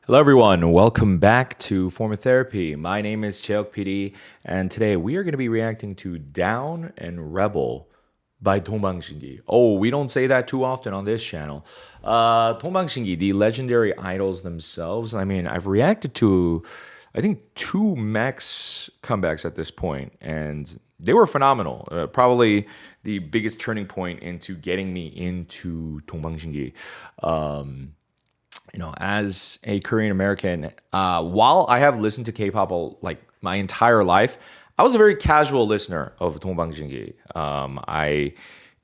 Hello, everyone. Welcome back to Form of Therapy. My name is Cheok PD, and today we are going to be reacting to Down and Rebel by 동방신기. Oh, we don't say that too often on this channel. 동방신기, the legendary idols themselves. I mean, I've reacted to, I think, two max comebacks at this point, and they were phenomenal. Probably the biggest turning point into getting me into 동방신기. As a Korean American, while I have listened to K-pop like my entire life, I was a very casual listener of 동방신기. I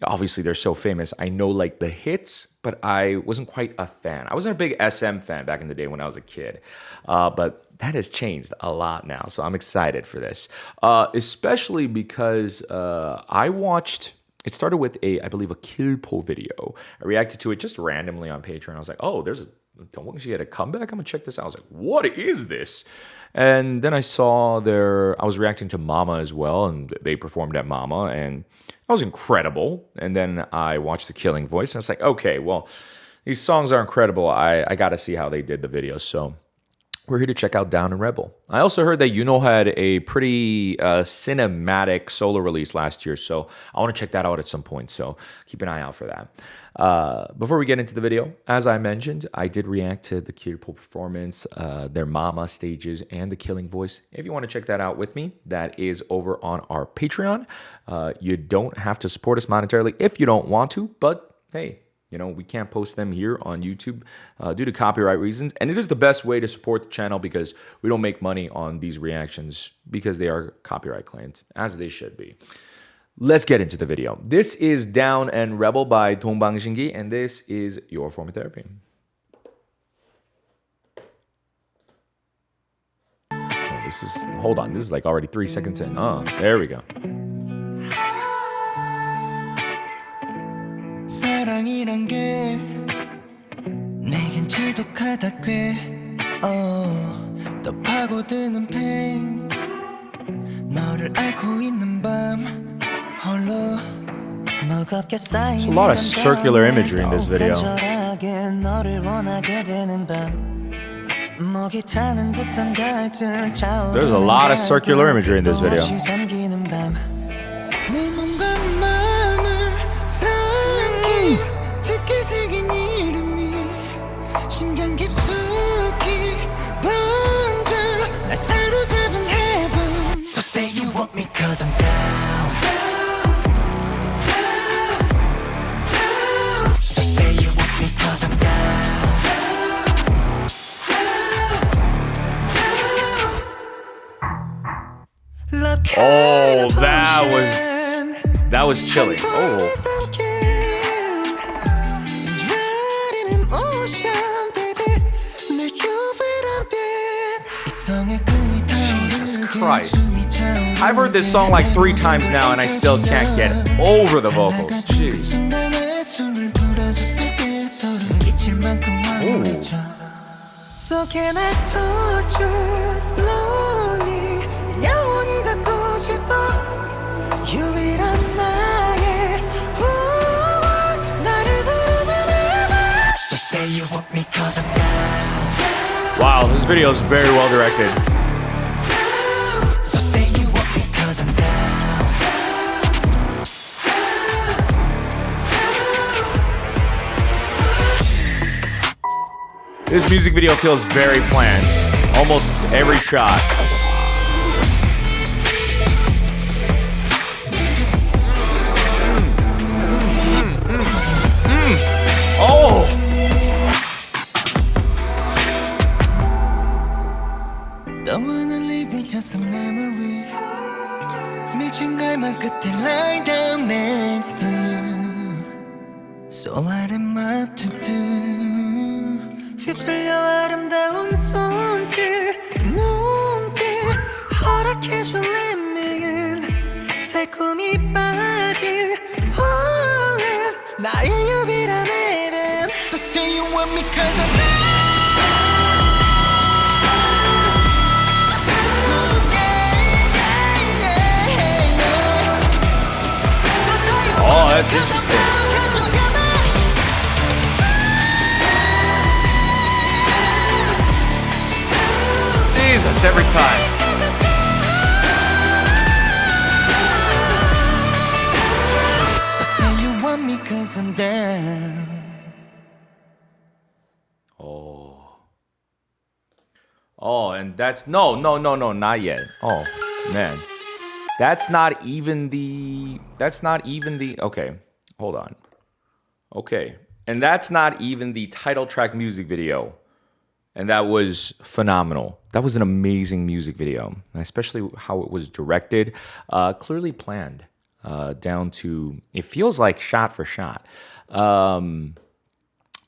obviously they're so famous. I know like the hits, but I wasn't quite a fan. I wasn't a big SM fan back in the day when I was a kid, but that has changed a lot now. So I'm excited for this, especially because I watched. It started with I believe, a Kilpo video. I reacted to it just randomly on Patreon. I was like, oh, she had a comeback? I'm gonna check this out. I was like, what is this? And then I was reacting to Mama as well, and they performed at Mama, and that was incredible. And then I watched The Killing Voice, and I was like, okay, well, these songs are incredible. I gotta see how they did the video. So we're here to check out Down and Rebel. I also heard that Yuno had a pretty cinematic solo release last year, so I want to check that out at some point, so keep an eye out for that. Before we get into the video, as I mentioned, I did react to the Kirpo performance, their Mama stages, and The Killing Voice. If you want to check that out with me, that is over on our Patreon. You don't have to support us monetarily if you don't want to, but hey, we can't post them here on YouTube due to copyright reasons. And it is the best way to support the channel because we don't make money on these reactions because they are copyright claimed, as they should be. Let's get into the video. This is Down and Rebel by 동방신기, and this is your Form of Therapy. Hold on, this is like already 3 seconds in. There we go. 사랑이란 게 내겐 지독하다 더 파고드는 pain 너를 앓고 있는 밤 홀로 무겁게 쌓이는 There's a lot of circular imagery in this video. 너를 원하게 되는 밤 목이 타는 듯한 갈증 There's a lot of circular imagery in this video. 내 몸과 마음을 삼킨 짙게 새긴 이름이 심장 깊숙이 번져 날 사로잡은 heaven. So say you want me cause I'm down. So say you want me cause I'm down. Oh, that was chilling. Oh. Jesus Christ. I've heard this song like 3 times now and I still can't get over the vocals. Jeez. Ooh. So can I touch you slowly? 영원히 갖고 싶어 유일한 나의 구원 나를 부르면 ever. So say you want me cause I'm down. Wow, this video is very well directed. So say you want me cause I'm down. This music video feels very planned. Almost every shot. Oh! Don't wanna live with just a memory. 미친 갈망 끝에 lie down next to you. So what am I to do? 휩쓸려 아름다운 손짓 눈빛 허락해준 렘미은 달콤히 빠진 홀렘 나의 유일한 애는. So say you want me cause I'm down. Oh, that's interesting. Jesus, every time. So say you want me cause I'm down. Oh, and that's no, not yet. Oh, man. That's not even the okay. Hold on. Okay. And that's not even the title track music video. And that was phenomenal. That was an amazing music video, especially how it was directed, clearly planned, down to it feels like shot for shot.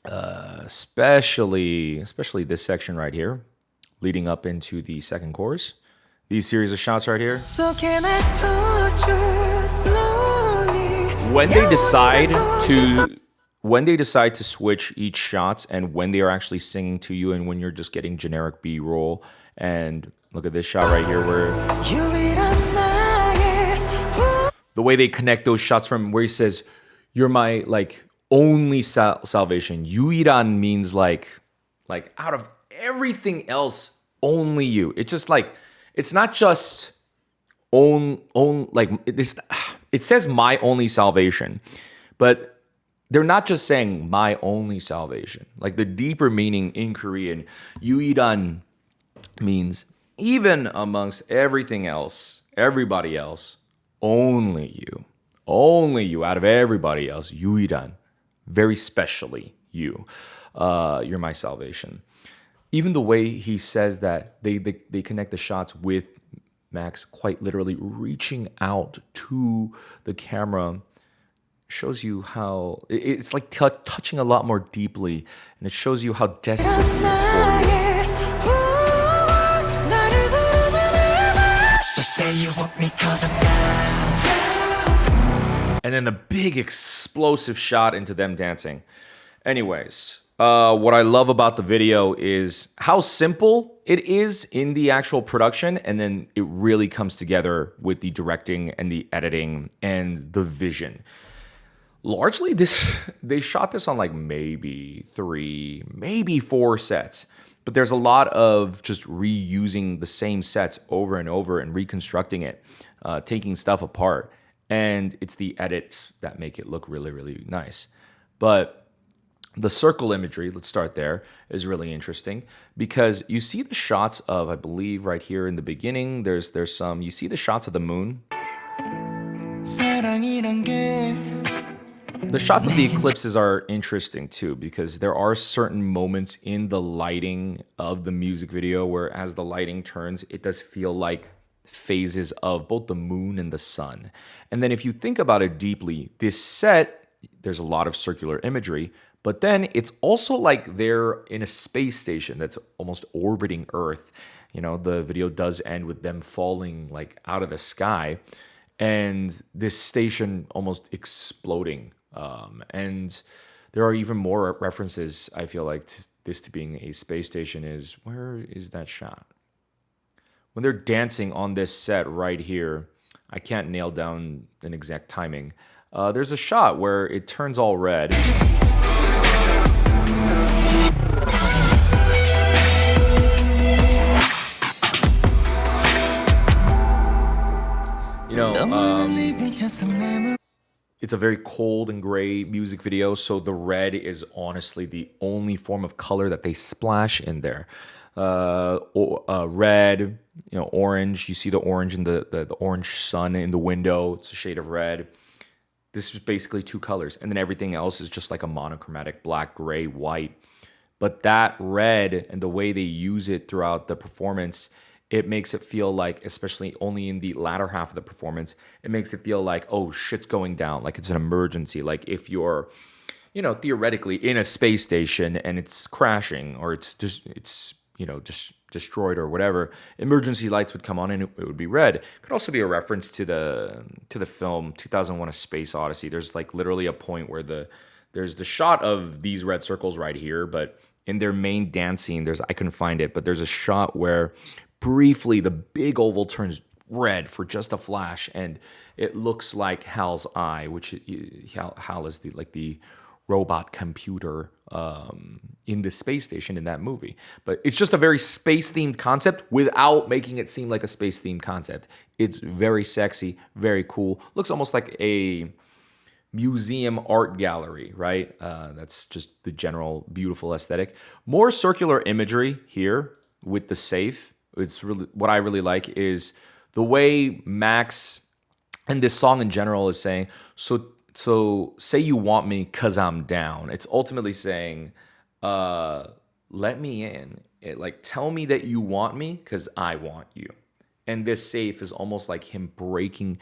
Especially this section right here, leading up into the second chorus. These series of shots right here. So can I touch you slowly? When they decide to switch each shots and when they are actually singing to you and when you're just getting generic B-roll, and look at this shot right here where the way they connect those shots from where he says you're my like only salvation. Yuiran means like out of everything else, only you. It's just like it's not just own like this. It says my only salvation, but they're not just saying my only salvation. Like the deeper meaning in Korean, yuiran means even amongst everything else, everybody else, only you out of everybody else, yuiran, very specially you, you're my salvation. Even the way he says that they connect the shots with Max quite literally reaching out to the camera shows you how it's like touching a lot more deeply, and it shows you how desperate he is for you. So say you want me cause I'm down. And then the big explosive shot into them dancing. Anyways, what I love about the video is how simple it is in the actual production, and then it really comes together with the directing and the editing and the vision. Largely, they shot this on like maybe 3, maybe 4 sets, but there's a lot of just reusing the same sets over and over and reconstructing it, taking stuff apart, and it's the edits that make it look really, really nice. But the circle imagery, let's start there, is really interesting because you see the shots of, I believe right here in the beginning, there's some, you see the shots of the moon. 사랑이란 게 The shots of the eclipses are interesting too because there are certain moments in the lighting of the music video where as the lighting turns, it does feel like phases of both the moon and the sun. And then if you think about it deeply, this set, there's a lot of circular imagery, but then it's also like they're in a space station that's almost orbiting Earth. You know, the video does end with them falling like out of the sky and this station almost exploding. And there are even more references, I feel like, to this to being a space station is, where is that shot? When they're dancing on this set right here, I can't nail down an exact timing. There's a shot where it turns all red. You know, it's a very cold and gray music video, so the red is honestly the only form of color that they splash in there. Red, you know, orange. You see the orange in the orange sun in the window. It's a shade of red. This is basically 2 colors, and then everything else is just like a monochromatic black, gray, white. But that red and the way they use it throughout the performance, it makes it feel like, especially only in the latter half of the performance, it makes it feel like, oh, shit's going down, like it's an emergency. Like if you're, you know, theoretically in a space station and it's crashing or it's just, you know, just destroyed or whatever, emergency lights would come on and it would be red. It could also be a reference to the film 2001: A Space Odyssey. There's like literally a point where there's the shot of these red circles right here, but in their main dance scene, I couldn't find it, but there's a shot where briefly the big oval turns red for just a flash, and it looks like Hal's eye, which Hal is the robot computer in the space station in that movie. But it's just a very space-themed concept without making it seem like a space-themed concept. It's very sexy, very cool. Looks almost like a museum art gallery, right? That's just the general beautiful aesthetic. More circular imagery here with the safe. It's really what I really like is the way Max and this song in general is saying, so say you want me cause I'm down. It's ultimately saying, let me in. Tell me that you want me cause I want you. And this safe is almost like him breaking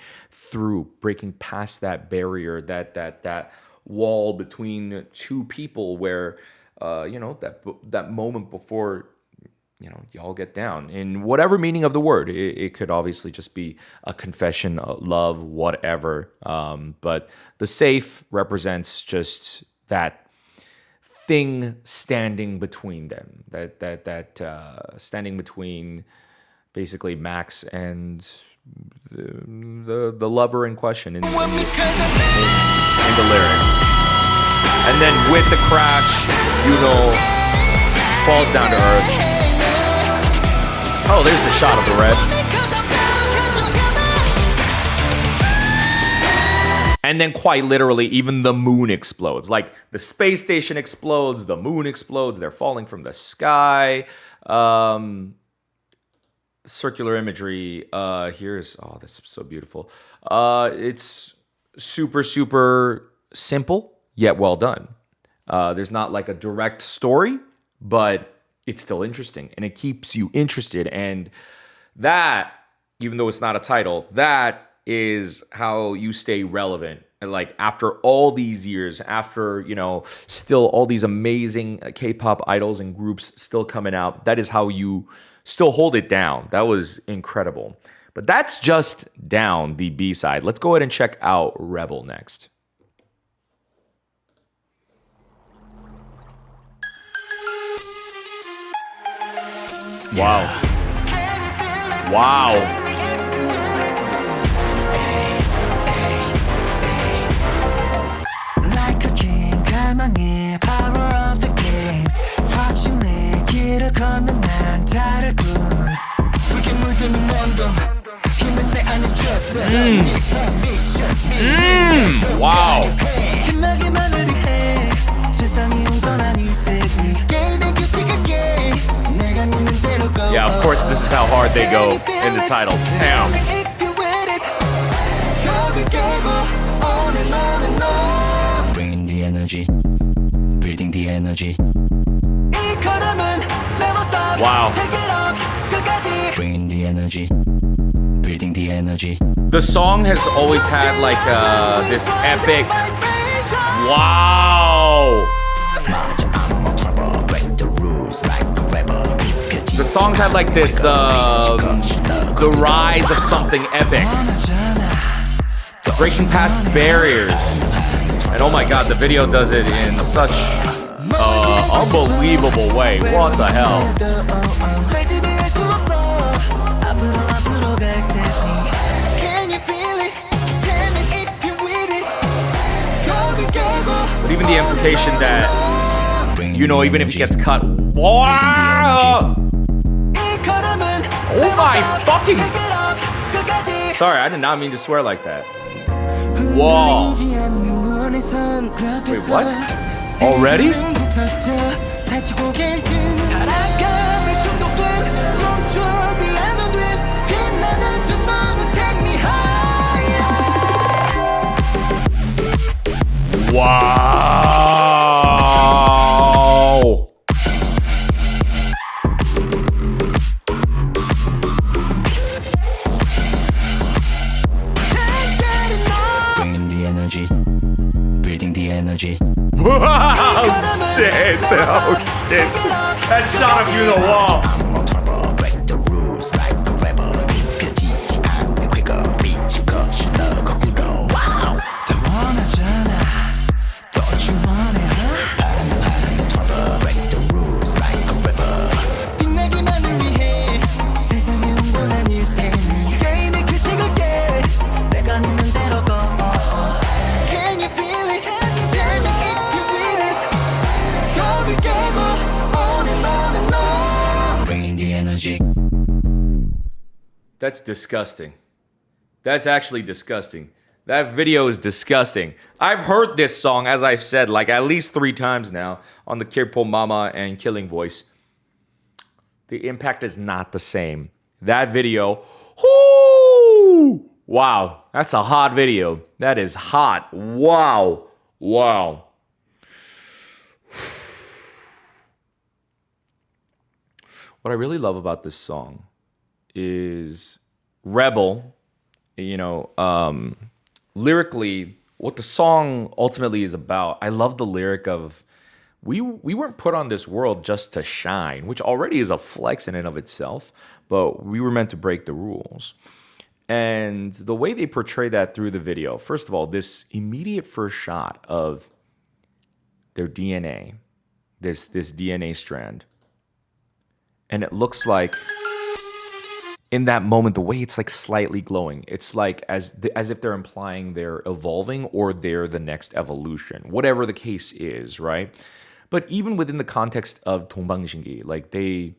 past that barrier, that wall between two people where, that moment before, y'all get down. In whatever meaning of the word, it could obviously just be a confession, love, whatever. But the safe represents just that thing standing between them, that standing between basically Max and the lover in question in the lyrics. And then with the crash, falls down to earth. Oh, there's the shot of the red. And then quite literally, even the moon explodes. Like the space station explodes, the moon explodes, they're falling from the sky. Circular imagery here's that's so beautiful. It's super, super simple, yet well done. There's not like a direct story, but it's still interesting and it keeps you interested. And that, even though it's not a title, that is how you stay relevant. And like after all these years, after, still all these amazing K-pop idols and groups still coming out, that is how you still hold it down. That was incredible. But that's just Down, the B-side. Let's go ahead and check out Rebel next. Wow. Wow. Like a king, 갈망의 power of the game. 확신의 길을 걷는 난 다를 뿐. 붉게 물드는 원동. 힘은 내 안에 줬어. Wow. 힘나기만을 위해 세상이 온건 아닐 테니. 게임의 규칙을 깨. 내가 믿는 대로 go. Yeah, of course, this is how hard they go in the title. Damn. Bringing the energy, breathing the energy. Wow. Bringing the energy, breathing the energy. The song has always had like this epic. Wow. The songs had like this, the rise of something epic. Breaking past barriers. And oh my god, the video does it in such unbelievable way. What the hell? But even the implication that, even if it gets cut, wow! Oh my fucking... Sorry, I did not mean to swear like that. Whoa. Wait, what? Already? Wow. Bringing the energy, breathing the energy. Oh shit. Oh shit. That shot of you in the wall. Break the rules like the rebel. 입혀지지 않는 quicker 빛이 거칠어 거꾸로. Wow. 더 원하잖아. Don't you want it? I'm trouble. Break the rules like a rebel. 빛나기만을 위해 세상에 온 건 아닐 테니. 게임의 규칙을 깨. 내가 믿는 대로 go. Can you feel it? Tell me if you feel it. energy. That's disgusting. That's actually disgusting. That video is disgusting. I've heard this song, as I've said, like at least 3 times now on the Kirpo Mama and Killing Voice. The impact is not the same. That video, whoo! Wow, that's a hot video. That is hot. Wow. Wow. What I really love about this song is Rebel, lyrically, what the song ultimately is about. I love the lyric of, we weren't put on this world just to shine, which already is a flex in and of itself, but we were meant to break the rules. And the way they portray that through the video, first of all, this immediate first shot of their DNA, this DNA strand, and it looks like in that moment, the way it's like slightly glowing, it's like as if they're implying they're evolving or they're the next evolution, whatever the case is, right? But even within the context of 동방신기, like they've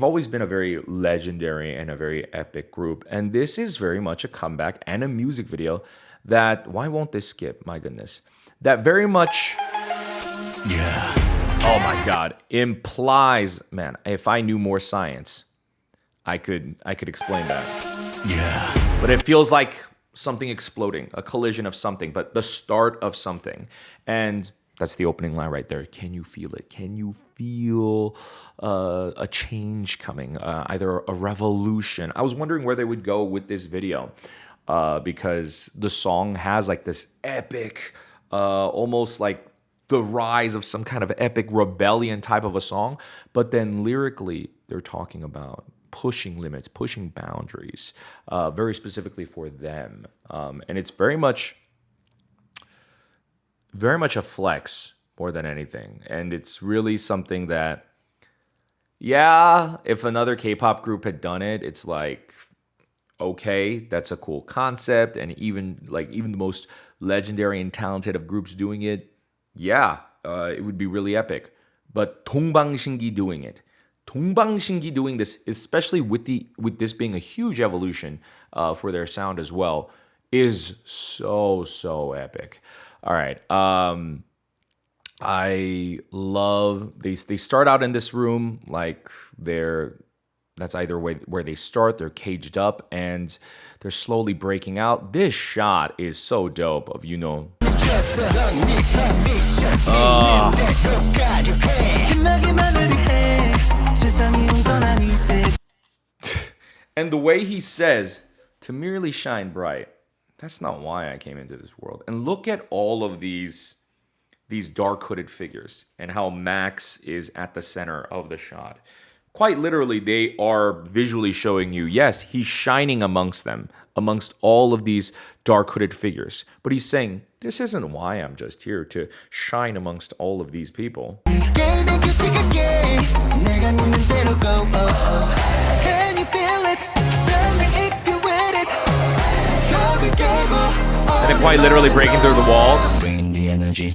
always been a very legendary and a very epic group, and this is very much a comeback and a music video that, why won't this skip? My goodness, that very much, Yeah. oh my God, implies, man, if I knew more science, I could explain that. Yeah. But it feels like something exploding, a collision of something, but the start of something. And that's the opening line right there. Can you feel it? Can you feel a change coming? Either a revolution. I was wondering where they would go with this video because the song has like this epic, almost like the rise of some kind of epic rebellion type of a song. But then lyrically, they're talking about pushing limits, pushing boundaries, very specifically for them. And it's very much a flex more than anything. And it's really something that, yeah, if another K-pop group had done it, it's like, okay, that's a cool concept. And even the most legendary and talented of groups doing it, yeah, it would be really epic. But 동방신기 doing it, 동방신기 doing this, especially with this being a huge evolution for their sound as well, is so epic. All right. I love they start out in this room like that's either where they start, they're caged up and they're slowly breaking out. This shot is so dope of and the way he says to merely shine bright. That's not why I came into this world. And look at all of these dark hooded figures and how Max is at the center of the shot. Quite literally, they are visually showing you, yes, he's shining amongst them, amongst all of these dark hooded figures. But he's saying, this isn't why I'm just here to shine amongst all of these people. And then quite literally breaking through the walls. Bringing the energy.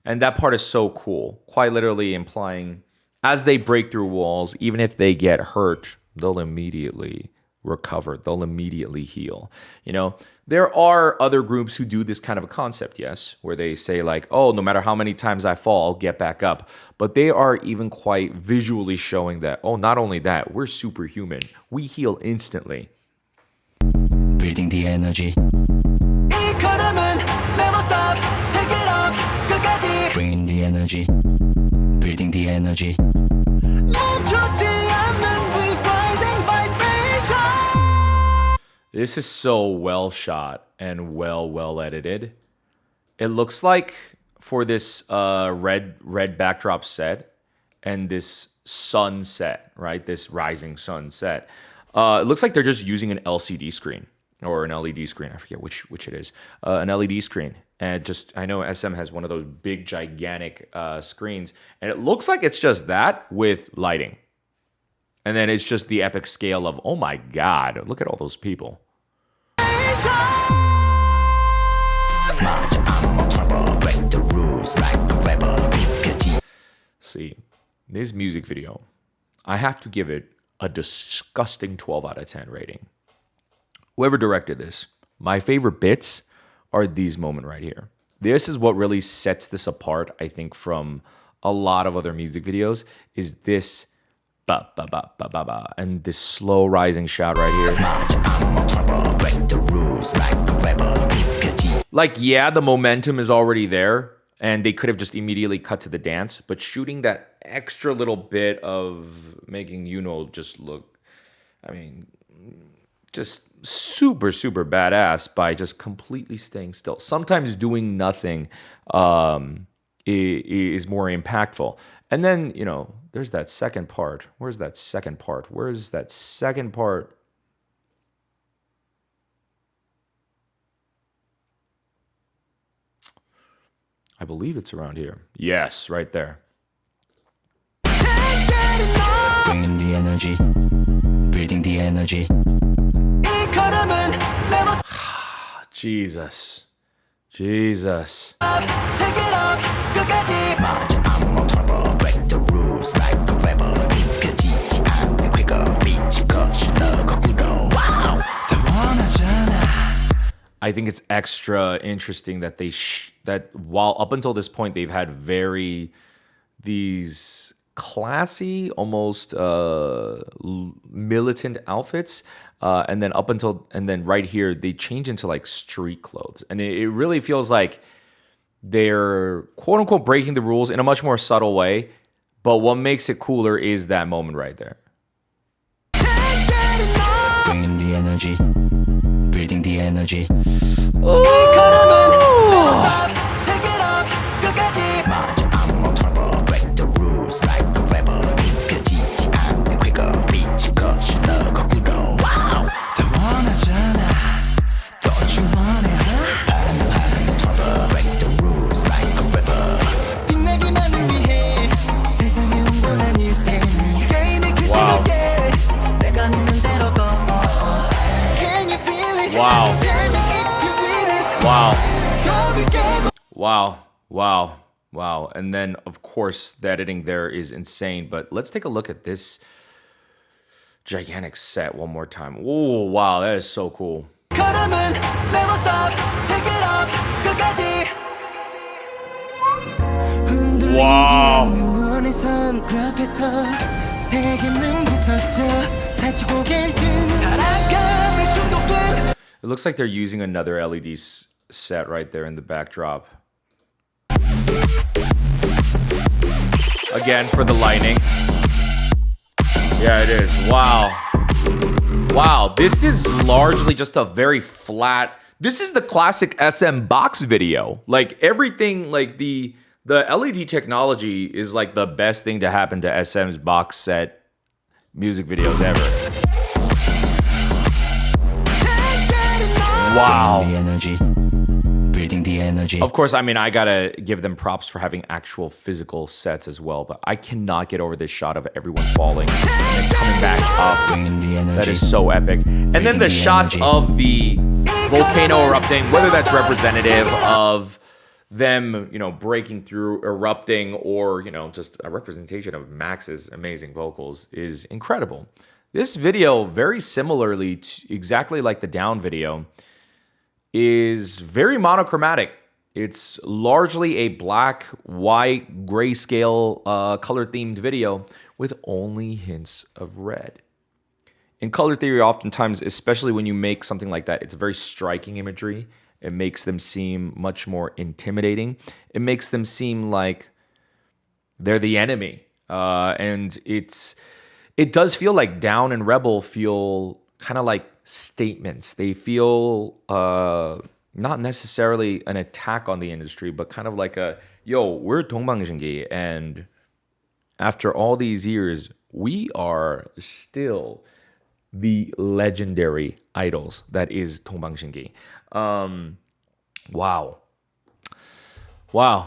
And that part is so cool. Quite literally implying as they break through walls, even if they get hurt, they'll immediately recover. They'll immediately heal. There are other groups who do this kind of a concept, yes, where they say like, oh, no matter how many times I fall, I'll get back up. But they are even quite visually showing that, oh, not only that, we're superhuman. We heal instantly. Breathing the energy. Bringing the energy. Breathing the energy. This is so well shot and well edited. It looks like for this red backdrop set and this sunset, right? This rising sunset. It looks like they're just using an LCD screen or an LED screen. I forget which it is. An LED screen. And I know SM has one of those big, gigantic screens. And it looks like it's just that with lighting. And then it's just the epic scale of, oh my God, look at all those people. See, this music video, I have to give it a disgusting 12 out of 10 rating. Whoever directed this, my favorite bits are these moments right here. This is what really sets this apart, I think, from a lot of other music videos, is this ba ba ba ba ba ba and this slow rising shout right here. Like, yeah, the momentum is already there, and they could have just immediately cut to the dance, but shooting that extra little bit of making just look, I mean, just super, super badass by just completely staying still. Sometimes doing nothing is more impactful. And then, there's that second part. Where's that second part? Where's that second part? I believe it's around here. Yes, right there. Bringing the energy, breathing the energy. Jesus. Break the rules like the rebel. 느껴지지 않는 quicker 빛이 거슬러 거꾸로. Wow. I think it's extra interesting that that while up until this point they've had these classy, almost militant outfits, and then right here they change into like street clothes, and it really feels like they're quote unquote breaking the rules in a much more subtle way. But what makes it cooler is that moment right there. Bringing the energy, breathing the energy. Break the rules like the rebel. 느껴지지 않는 quicker 빛이 거슬러 거꾸로. Wow. 더 원하잖아. Don't you want it? I know how to trouble. Break the rules like a rebel. 빛나기만을 위해 세상에 온 건 아닐 테니. 게임의 규칙을게 내가 믿는 대로 go. Can you feel it? Wow. Tell me if you feel it. Wow. 겁을 깨고. Wow. And then, of course, the editing there is insane. But let's take a look at this gigantic set one more time. Oh, wow, that is so cool. 걸음은 never stop. Take it up. 끝까지. Wow. 흔들리지 않는 그 앞에서 세계는 부서져. 다시 고개를 드는 사랑감에 중독된. It looks like they're using another LED set right there in the backdrop. Again, for the lighting. Yeah, it is. Wow, this is largely just a very flat. This is the classic SM box video. Like everything, like the LED technology is like the best thing to happen to SM's box set music videos ever. Wow. The energy. Breathing the energy. Of course, I mean, I gotta give them props for having actual physical sets as well, but I cannot get over this shot of everyone falling and then coming back up. Bringing the energy. That is so epic. And then the shots of the volcano erupting, whether that's representative of them, breaking through, erupting, or, just a representation of Max's amazing vocals is incredible. This video, very similarly to exactly like the Down video, is very monochromatic. It's largely a black, white, grayscale, color-themed video with only hints of red. In color theory, oftentimes, especially when you make something like that, it's very striking imagery. It makes them seem much more intimidating. It makes them seem like they're the enemy. And it does feel like Down and Rebel feel kind of like statements. They feel not necessarily an attack on the industry, but kind of like we're 동방신기, and after all these years, we are still the legendary idols that is 동방신기. Wow.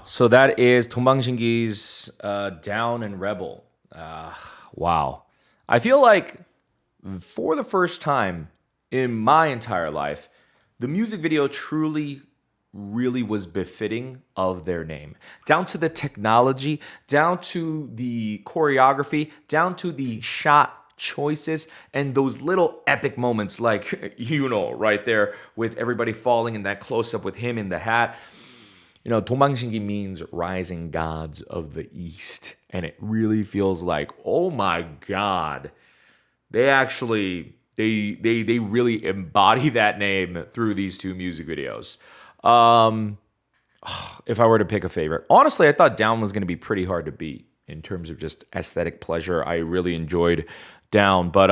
So that is 동방신기's Down and Rebel. Wow. I feel like for the first time in my entire life, the music video truly, really was befitting of their name. Down to the technology, down to the choreography, down to the shot choices and those little epic moments like, right there with everybody falling in that close-up with him in the hat. 동방신기 means rising gods of the East. And it really feels like, oh my God, they actually, they really embody that name through these two music videos. If I were to pick a favorite, honestly, I thought Down was going to be pretty hard to beat in terms of just aesthetic pleasure. I really enjoyed Down, but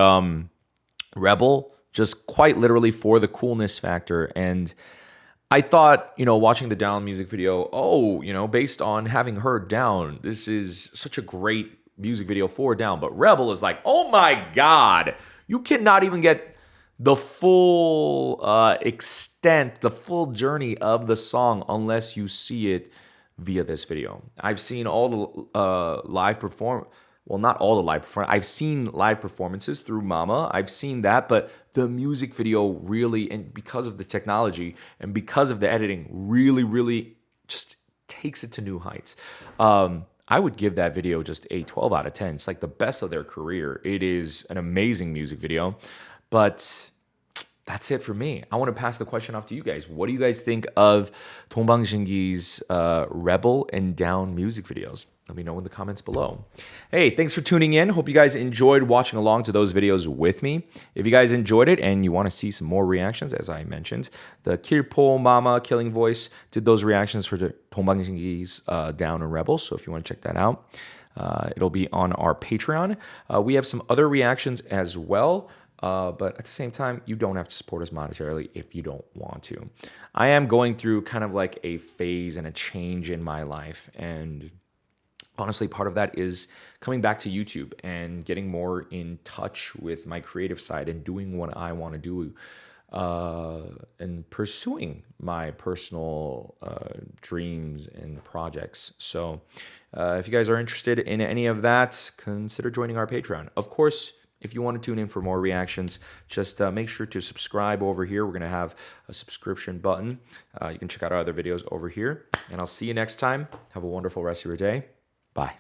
Rebel, just quite literally for the coolness factor. And I thought, watching the Down music video, based on having heard Down, this is such a great music video for Down. But Rebel is like, oh my God, you cannot even get the full extent, the full journey of the song unless you see it via this video. I've seen all the not all the live performances. I've seen live performances through Mama. I've seen that, but the music video really, and because of the technology and because of the editing, really, really just takes it to new heights. I would give that video just a 12 out of 10. It's like the best of their career. It is an amazing music video, but that's it for me. I want to pass the question off to you guys. What do you guys think of 동방신기's Rebel and Down music videos? Let me know in the comments below. Hey, thanks for tuning in. Hope you guys enjoyed watching along to those videos with me. If you guys enjoyed it and you want to see some more reactions, as I mentioned, the Kirpo Mama Killing Voice did those reactions for the 동방신기's Down and Rebel. So if you want to check that out, it'll be on our Patreon. We have some other reactions as well. But at the same time, you don't have to support us monetarily if you don't want to. I am going through kind of like a phase and a change in my life. And honestly, part of that is coming back to YouTube and getting more in touch with my creative side and doing what I want to do and pursuing my personal dreams and projects. So if you guys are interested in any of that, consider joining our Patreon. Of course, if you want to tune in for more reactions, just make sure to subscribe over here. We're going to have a subscription button. You can check out our other videos over here. And I'll see you next time. Have a wonderful rest of your day. Bye.